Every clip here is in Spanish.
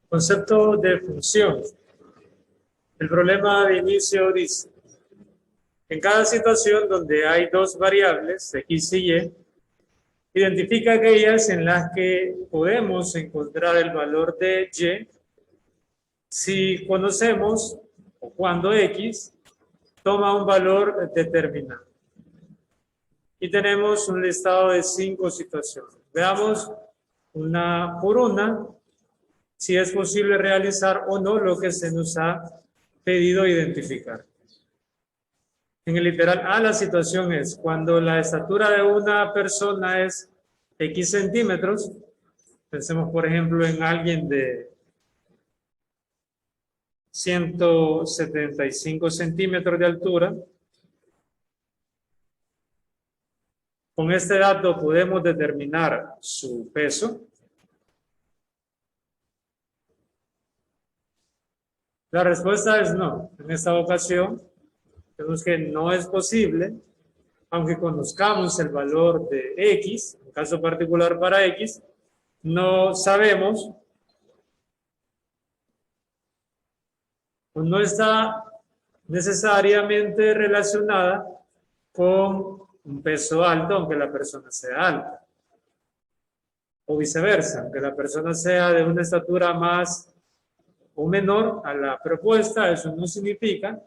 Concepto de función. El problema de inicio dice, en cada situación donde hay dos variables, x y y, identifica aquellas en las que podemos encontrar el valor de y si conocemos o cuando x toma un valor determinado. Y tenemos un listado de 5 situaciones. Veamos una por una si es posible realizar o no lo que se nos ha pedido identificar. En el literal A, la situación es cuando la estatura de una persona es X centímetros. Pensemos, por ejemplo, en alguien de 175 centímetros de altura. Con este dato podemos determinar su peso. La respuesta es no. En esta ocasión, vemos que no es posible, aunque conozcamos el valor de X, en caso particular para X, no sabemos o no está necesariamente relacionada con un peso alto, aunque la persona sea alta. O viceversa, aunque la persona sea de una estatura más o menor a la propuesta, eso no significa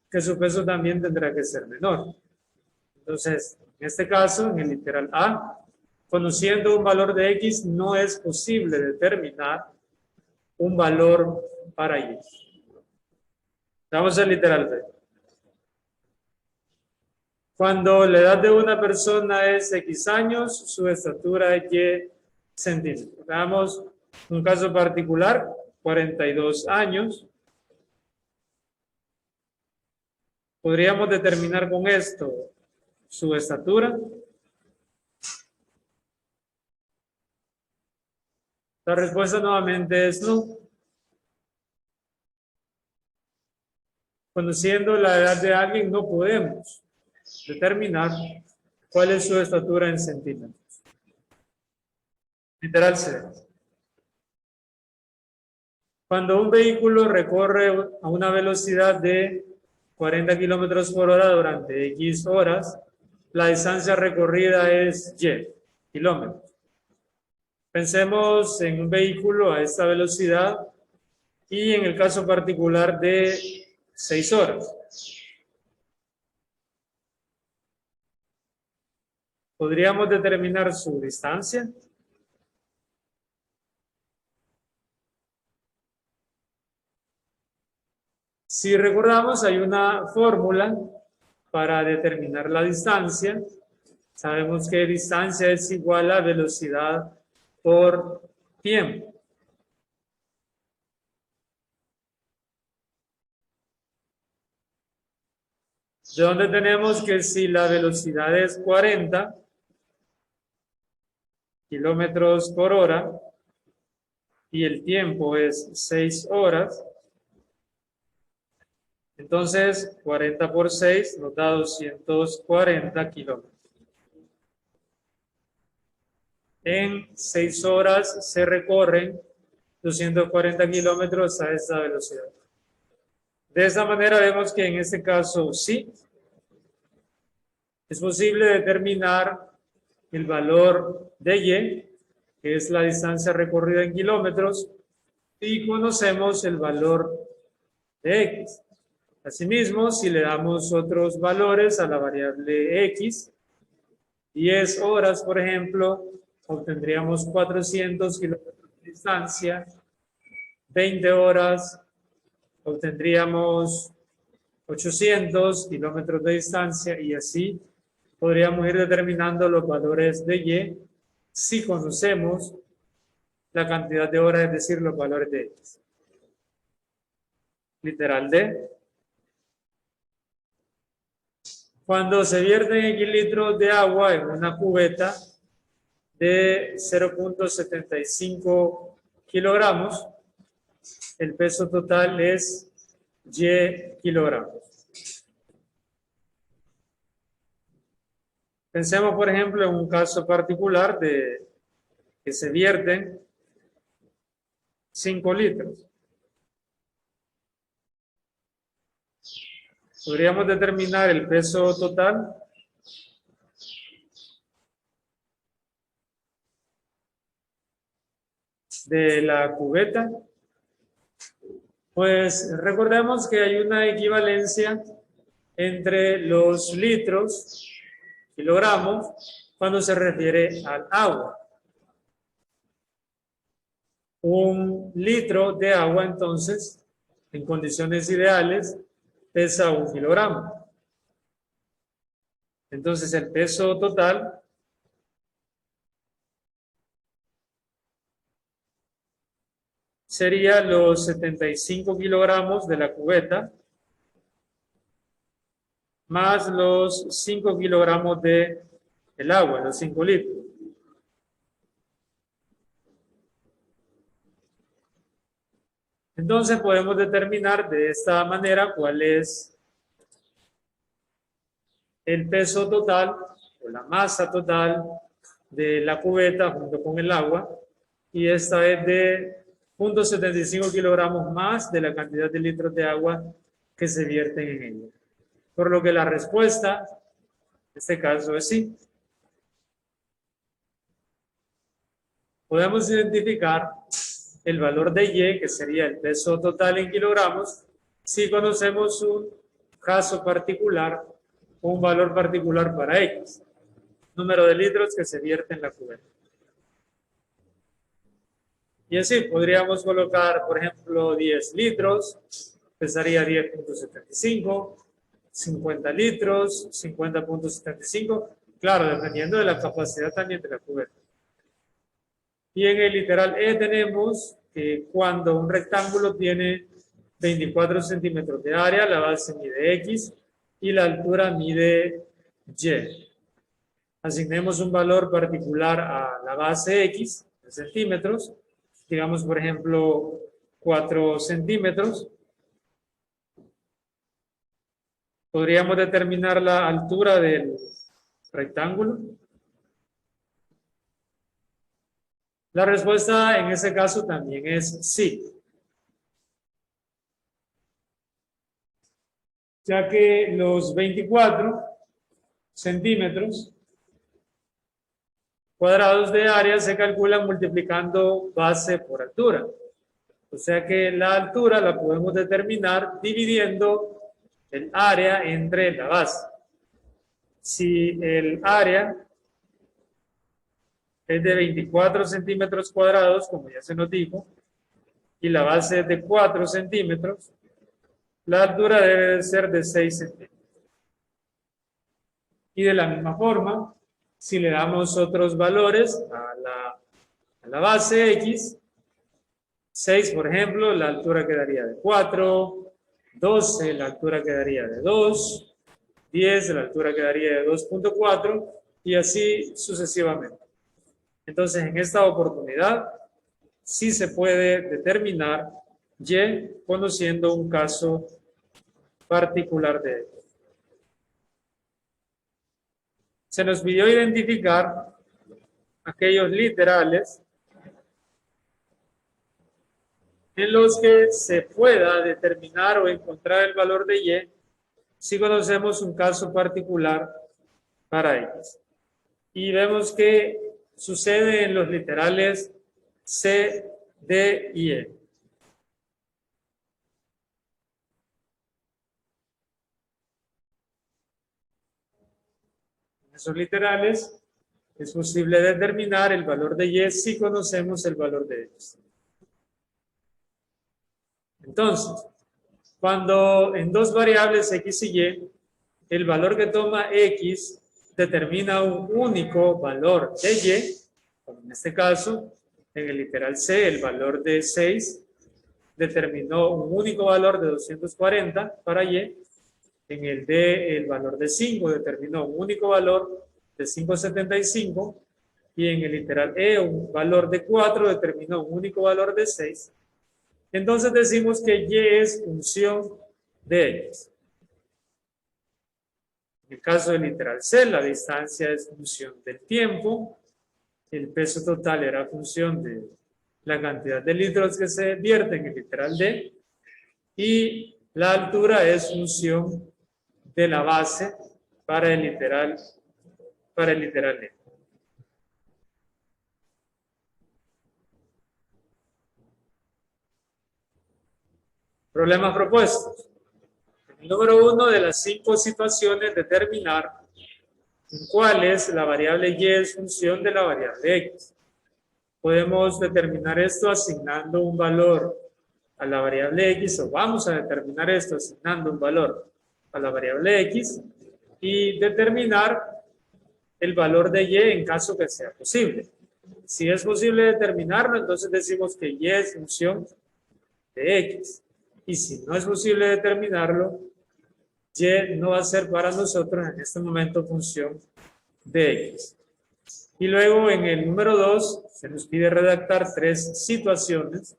que su peso también tendrá que ser menor. Entonces, en este caso, en el literal A, conociendo un valor de X, no es posible determinar un valor para Y. Vamos al literal B. Cuando la edad de una persona es X años, su estatura es Y centímetros. Veamos un caso particular, 42 años. Podríamos determinar con esto su estatura. La respuesta nuevamente es no. Conociendo la edad de alguien no podemos determinar cuál es su estatura en centímetros. Literal C. Cuando un vehículo recorre a una velocidad de 40 kilómetros por hora durante X horas, la distancia recorrida es Y, kilómetros. Pensemos en un vehículo a esta velocidad y en el caso particular de 6 horas. ¿Podríamos determinar su distancia? Si recordamos, hay una fórmula para determinar la distancia. Sabemos que distancia es igual a velocidad por tiempo. De donde tenemos que si la velocidad es 40 kilómetros por hora y el tiempo es 6 horas, entonces 40 por 6 nos da 240 kilómetros. En 6 horas se recorren 240 kilómetros a esta velocidad. De esta manera vemos que en este caso sí, es posible determinar el valor de Y, que es la distancia recorrida en kilómetros, y conocemos el valor de X. Asimismo, si le damos otros valores a la variable X, 10 horas, por ejemplo, obtendríamos 400 kilómetros de distancia, 20 horas, obtendríamos 800 kilómetros de distancia y así podríamos ir determinando los valores de Y si conocemos la cantidad de horas, es decir, los valores de X. Literal D. Cuando se vierten X litros de agua en una cubeta de 0.75 kilogramos, el peso total es Y kilogramos. Pensemos, por ejemplo, en un caso particular de que se vierten 5 litros. Podríamos determinar el peso total de la cubeta. Pues recordemos que hay una equivalencia entre los litros, kilogramos, cuando se refiere al agua. Un litro de agua, entonces, en condiciones ideales, pesa 1 kilogramo. Entonces, el peso total sería los 75 kilogramos de la cubeta más los 5 kilogramos de el agua, los 5 litros. Entonces podemos determinar de esta manera cuál es el peso total o la masa total de la cubeta junto con el agua, y esta es de 0.75 kilogramos más de la cantidad de litros de agua que se vierten en ella. Por lo que la respuesta, en este caso, es sí. Podemos identificar el valor de Y, que sería el peso total en kilogramos, si conocemos un caso particular o un valor particular para X, número de litros que se vierte en la cubeta. Y así podríamos colocar, por ejemplo, 10 litros, pesaría 10.75, 50 litros, 50.75, claro, dependiendo de la capacidad también de la cubeta. Y en el literal E tenemos que cuando un rectángulo tiene 24 centímetros de área, la base mide X y la altura mide Y. Asignemos un valor particular a la base X, en centímetros, digamos por ejemplo 4 centímetros. Podríamos determinar la altura del rectángulo. La respuesta en ese caso también es sí, ya que los 24 centímetros cuadrados de área se calculan multiplicando base por altura. O sea que la altura la podemos determinar dividiendo el área entre la base. Si el área es de 24 centímetros cuadrados, como ya se nos dijo, y la base es de 4 centímetros, la altura debe de ser de 6 centímetros. Y de la misma forma, si le damos otros valores a la base X, 6, por ejemplo, la altura quedaría de 4, 12, la altura quedaría de 2, 10, la altura quedaría de 2.4, y así sucesivamente. Entonces, en esta oportunidad, sí se puede determinar Y conociendo un caso particular de él. Se nos pidió identificar aquellos literales en los que se pueda determinar o encontrar el valor de Y si conocemos un caso particular para X. Y vemos que sucede en los literales C, D y E. En esos literales es posible determinar el valor de Y si conocemos el valor de X. Entonces, cuando en dos variables X y Y, el valor que toma X determina un único valor de Y, como en este caso, en el literal C, el valor de 6 determinó un único valor de 240 para Y, en el D el valor de 5 determinó un único valor de 575, y en el literal E un valor de 4 determinó un único valor de 6. Entonces decimos que Y es función de X. En el caso del literal C, la distancia es función del tiempo, el peso total era función de la cantidad de litros que se vierte en el literal D, y la altura es función de la base para el literal D. Problemas propuestos. El número 1 de las 5 situaciones, determinar en cuál es la variable y es función de la variable x. Podemos determinar esto asignando un valor a la variable x, o vamos a determinar esto asignando un valor a la variable x y determinar el valor de y en caso que sea posible. Si es posible determinarlo, entonces decimos que y es función de x. Y si no es posible determinarlo, y no va a ser para nosotros en este momento función de x. Y luego en el número 2 se nos pide redactar 3 situaciones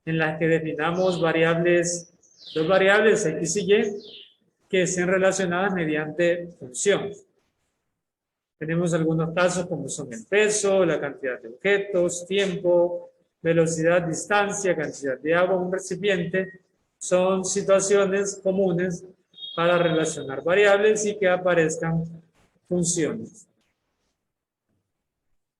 en las que definamos dos variables x y y que estén relacionadas mediante funciones. Tenemos algunos casos como son el peso, la cantidad de objetos, tiempo, velocidad, distancia, cantidad de agua en un recipiente. Son situaciones comunes para relacionar variables y que aparezcan funciones.